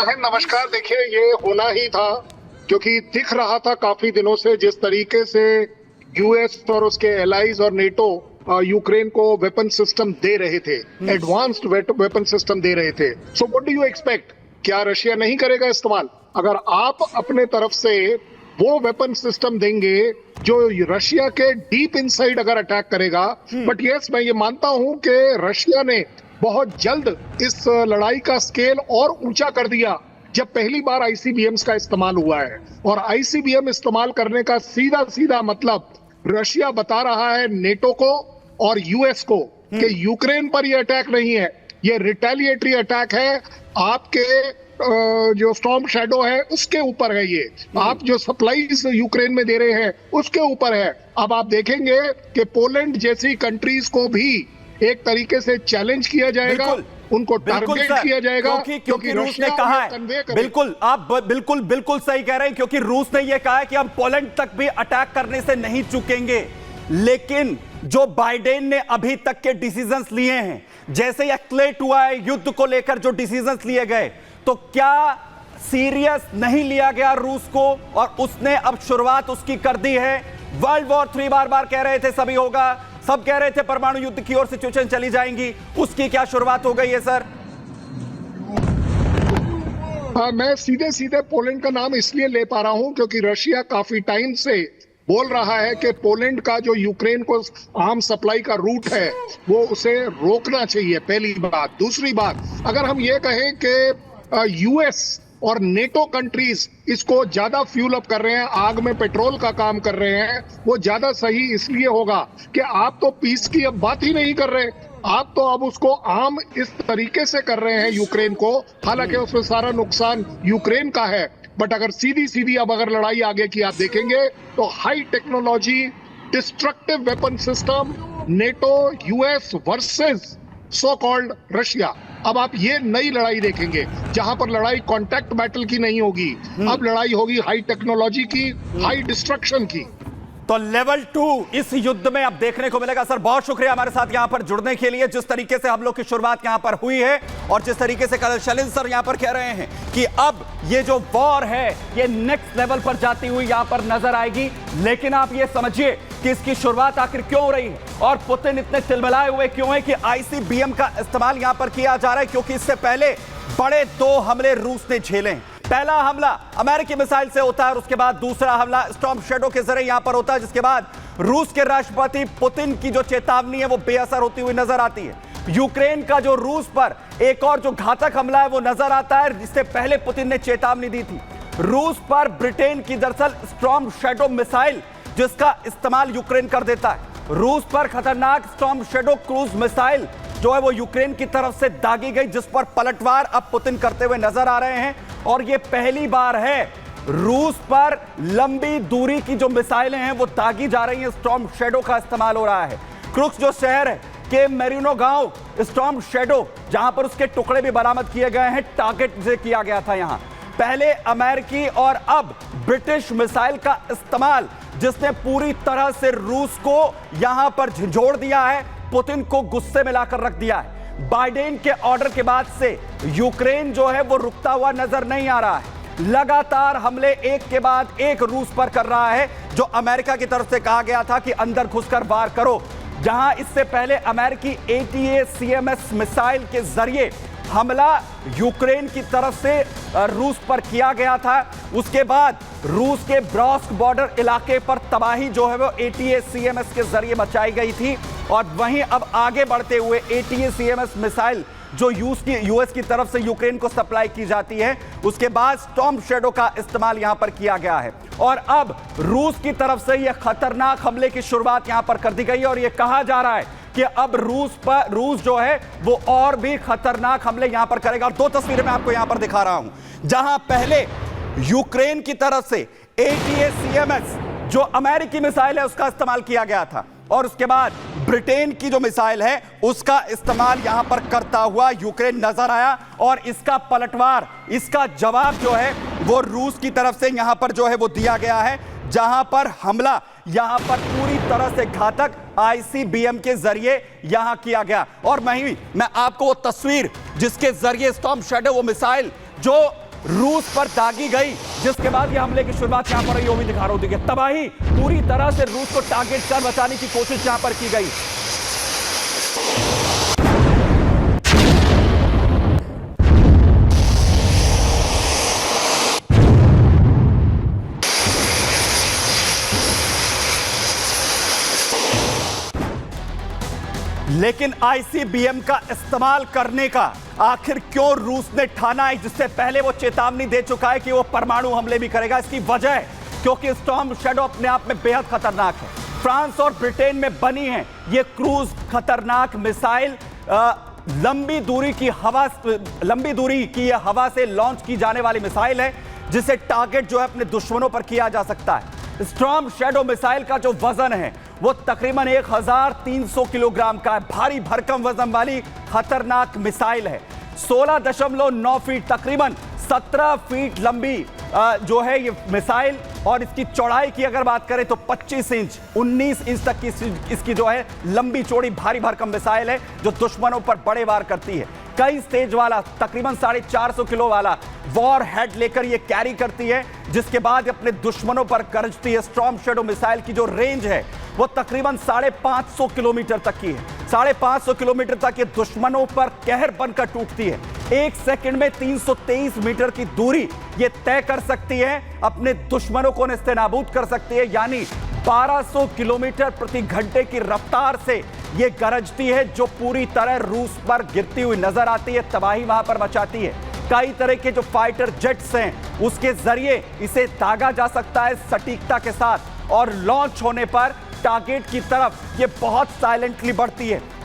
है नमस्कार। देखिए, ये होना ही था क्योंकि दिख रहा था काफी दिनों से जिस तरीके से यूएस और उसके एलाइज और नेटो यूक्रेन को वेपन सिस्टम दे रहे थे, एडवांस्ड वेपन सिस्टम दे रहे थे। So what do you expect? क्या रशिया नहीं करेगा इस्तेमाल? अगर आप अपने तरफ से वो वेपन सिस्टम देंगे जो रशिया के डीप इनसाइड अगर अटैक करेगा, बट यस, मैं ये मानता हूं कि रशिया ने बहुत जल्द इस लड़ाई का स्केल और ऊंचा कर दिया जब पहली बार आईसीबीएम्स का इस्तेमाल हुआ है। और आईसीबीएम इस्तेमाल करने का सीधा सीधा मतलब रशिया बता रहा है नेटो को और यूएस को कि यूक्रेन पर यह अटैक नहीं है, यह रिटेलिएटरी अटैक है। आपके जो स्टॉर्म शैडो है उसके ऊपर है, ये आप जो सप्लाईज यूक्रेन में दे रहे हैं उसके ऊपर है। अब आप देखेंगे कि पोलैंड जैसी कंट्रीज को भी एक तरीके से चैलेंज किया जाएगा, उनको टारगेट किया जाएगा, क्योंकि रूस ने कहा है। बिल्कुल, आप बिल्कुल सही कह रहे हैं, क्योंकि रूस ने यह कहा है कि हम पोलैंड तक भी अटैक करने से नहीं चूकेंगे। लेकिन जो बाइडेन ने अभी तक के डिसीजंस लिए हैं, जैसे एक्लेट हुआ है युद्ध को लेकर जो डिसीजंस लिए गए, तो क्या सीरियस नहीं लिया गया रूस को? और उसने अब शुरुआत उसकी कर दी है। वर्ल्ड वॉर 3 बार कह रहे थे सभी होगा, सब कह रहे थे परमाणु युद्ध की ओर सिचुएशन चली जाएंगी, उसकी क्या शुरुआत हो गई है सर? मैं सीधे सीधे पोलैंड का नाम इसलिए ले पा रहा हूं क्योंकि रशिया काफी टाइम से बोल रहा है कि पोलैंड का जो यूक्रेन को आर्म सप्लाई का रूट है वो उसे रोकना चाहिए, पहली बात। दूसरी बात, अगर हम ये कहें कि यूएस और नेटो कंट्रीज इसको ज्यादा फ्यूल अप कर रहे हैं, आग में पेट्रोल का काम कर रहे हैं, वो ज्यादा सही इसलिए होगा कि आप तो पीस की अब बात ही नहीं कर रहे, आप तो अब उसको आम इस तरीके से कर रहे हैं यूक्रेन को, हालांकि उसमें सारा नुकसान यूक्रेन का है। बट अगर सीधी अब अगर लड़ाई आगे की आप देखेंगे तो high technology destructive weapon system NATO US versus so called Russia. अब आप ये नई लड़ाई देखेंगे जहां पर लड़ाई कॉन्टैक्ट बैटल की नहीं होगी, अब लड़ाई होगी हाई टेक्नोलॉजी की, हाई डिस्ट्रक्शन की। तो लेवल 2 इस युद्ध में अब देखने को मिलेगा। सर बहुत शुक्रिया हमारे साथ यहां पर जुड़ने के लिए। जिस तरीके से हम लोग की शुरुआत यहां पर हुई है और जिस तरीके से कर्नल शैलेंद्र सर यहां पर कह रहे हैं कि अब ये जो वॉर है ये नेक्स्ट लेवल पर जाती हुई यहां पर नजर आएगी। लेकिन आप ये समझिए कि इसकी शुरुआत आखिर क्यों हो रही है और पुतिन इतने तिलमिलाए हुए क्यों है कि आईसीबीएम का इस्तेमाल यहां पर किया जा रहा है, क्योंकि इससे पहले बड़े 2 हमले रूस ने झेले। पहला हमला अमेरिकी मिसाइल से होता है और उसके बाद दूसरा हमला स्टॉर्म शैडो के जरिए यहां पर होता है, जिसके बाद रूस के राष्ट्रपति पुतिन की जो चेतावनी है वो बेअसर होती हुई नजर आती है। यूक्रेन का जो रूस पर एक और जो घातक हमला है वो नजर आता है, जिससे पहले पुतिन ने चेतावनी दी थी। रूस पर ब्रिटेन की दरअसल स्टॉर्म शैडो मिसाइल जिसका इस्तेमाल यूक्रेन कर देता है। रूस पर खतरनाक स्टॉर्म शैडो क्रूज मिसाइल जो है वो यूक्रेन की तरफ से दागी गई, जिस पर पलटवार अब पुतिन करते हुए नजर आ रहे हैं। और ये पहली बार है रूस पर लंबी दूरी की जो मिसाइलें हैं वो दागी जा रही हैं, स्टॉर्म शैडो का इस्तेमाल हो रहा है। क्रुक्स जो शहर है के मेरिनो गांव स्टॉर्म शैडो जहां पर उसके टुकड़े भी बरामद किए गए हैं, टारगेट से किया गया था। यहां पहले अमेरिकी और अब ब्रिटिश मिसाइल का इस्तेमाल, जिसने पूरी तरह से रूस को यहां पर झंझोड़ दिया है, पुतिन को गुस्से में लाकर रख दिया है। बाइडेन के ऑर्डर के बाद से यूक्रेन जो है वो रुकता हुआ नजर नहीं आ रहा है, लगातार हमले एक के बाद एक रूस पर कर रहा है। जो अमेरिका की तरफ से कहा गया था कि अंदर घुसकर वार करो, जहां इससे पहले अमेरिकी ATACMS मिसाइल के जरिए हमला यूक्रेन की तरफ से रूस पर किया गया था, उसके बाद रूस के ब्रॉस्क बॉर्डर इलाके पर तबाही जो है वो ATACMS के जरिए मचाई गई थी। और वहीं अब आगे बढ़ते हुए ATACMS मिसाइल जो यूएस की तरफ से यूक्रेन को सप्लाई की जाती है, उसके बाद स्टॉर्म शैडो का इस्तेमाल यहां पर किया गया है। और अब रूस की तरफ से यह खतरनाक हमले की शुरुआत यहां पर कर दी गई है और यह कहा जा रहा है कि अब रूस जो है वो और भी खतरनाक हमले यहां पर करेगा। और 2 तस्वीरें मैं आपको यहां पर दिखा रहा हूं, जहां पहले यूक्रेन की तरफ से ATACMS जो अमेरिकी मिसाइल है उसका इस्तेमाल किया गया था, और उसके बाद ब्रिटेन की जो मिसाइल है उसका इस्तेमाल यहां पर करता हुआ यूक्रेन नजर आया। और इसका पलटवार, इसका जवाब जो है वो रूस की तरफ से यहां पर जो है वो दिया गया है, जहां पर हमला यहां पर पूरी तरह से घातक आईसीबीएम के जरिए यहां किया गया। और मैं आपको वो तस्वीर जिसके जरिए स्टॉर्म शैडो वो मिसाइल जो रूस पर दागी गई, जिसके बाद ये हमले की शुरुआत यहां पर ये भी दिखा रहा हूं। देखिए तबाही पूरी तरह से रूस को टारगेट कर बचाने की कोशिश यहां पर की गई। लेकिन आईसीबीएम का इस्तेमाल करने का आखिर क्यों रूस ने ठाना है, जिससे पहले वो चेतावनी दे चुका है कि वो परमाणु हमले भी करेगा? इसकी वजह है क्योंकि स्टॉर्म शैडो अपने आप में बेहद खतरनाक है। फ्रांस और ब्रिटेन में बनी है ये क्रूज खतरनाक मिसाइल, लंबी दूरी की यह हवा से लॉन्च की जाने वाली मिसाइल है, जिसे टारगेट जो है अपने दुश्मनों पर किया जा सकता है। स्टॉर्म शैडो मिसाइल का जो वजन है वो तकरीबन 1300 किलोग्राम का है। भारी भरकम वजन वाली खतरनाक मिसाइल है। 16.9 फीट, तकरीबन 17 फीट लंबी जो है ये मिसाइल, और इसकी चौड़ाई की अगर बात करें तो 25 इंच 19 इंच तक की इसकी जो है लंबी चौड़ी भारी भरकम मिसाइल है, जो दुश्मनों पर बड़े वार करती है। कई स्टेज वाला तकरीबन 450 किलो वाला वॉर हेड लेकर ये कैरी करती है, जिसके बाद अपने दुश्मनों पर गरजती है। स्टॉर्म शैडो मिसाइल की जो रेंज है वो तकरीबन 550 किलोमीटर तक की है। 550 किलोमीटर तक ये दुश्मनों पर कहर बनकर टूटती है। एक सेकंड में 323 मीटर की दूरी ये तय कर सकती है, अपने दुश्मनों को नेस्तनाबूद कर सकती है। यानी 1200 किलोमीटर प्रति घंटे की रफ्तार से ये गरजती है, जो पूरी तरह रूस पर गिरती हुई नजर आती है, तबाही वहां पर मचाती है। कई तरह के जो फाइटर जेट्स हैं उसके जरिए इसे दागा जा सकता है सटीकता के साथ, और लॉन्च होने पर टारगेट की तरफ ये बहुत साइलेंटली बढ़ती है।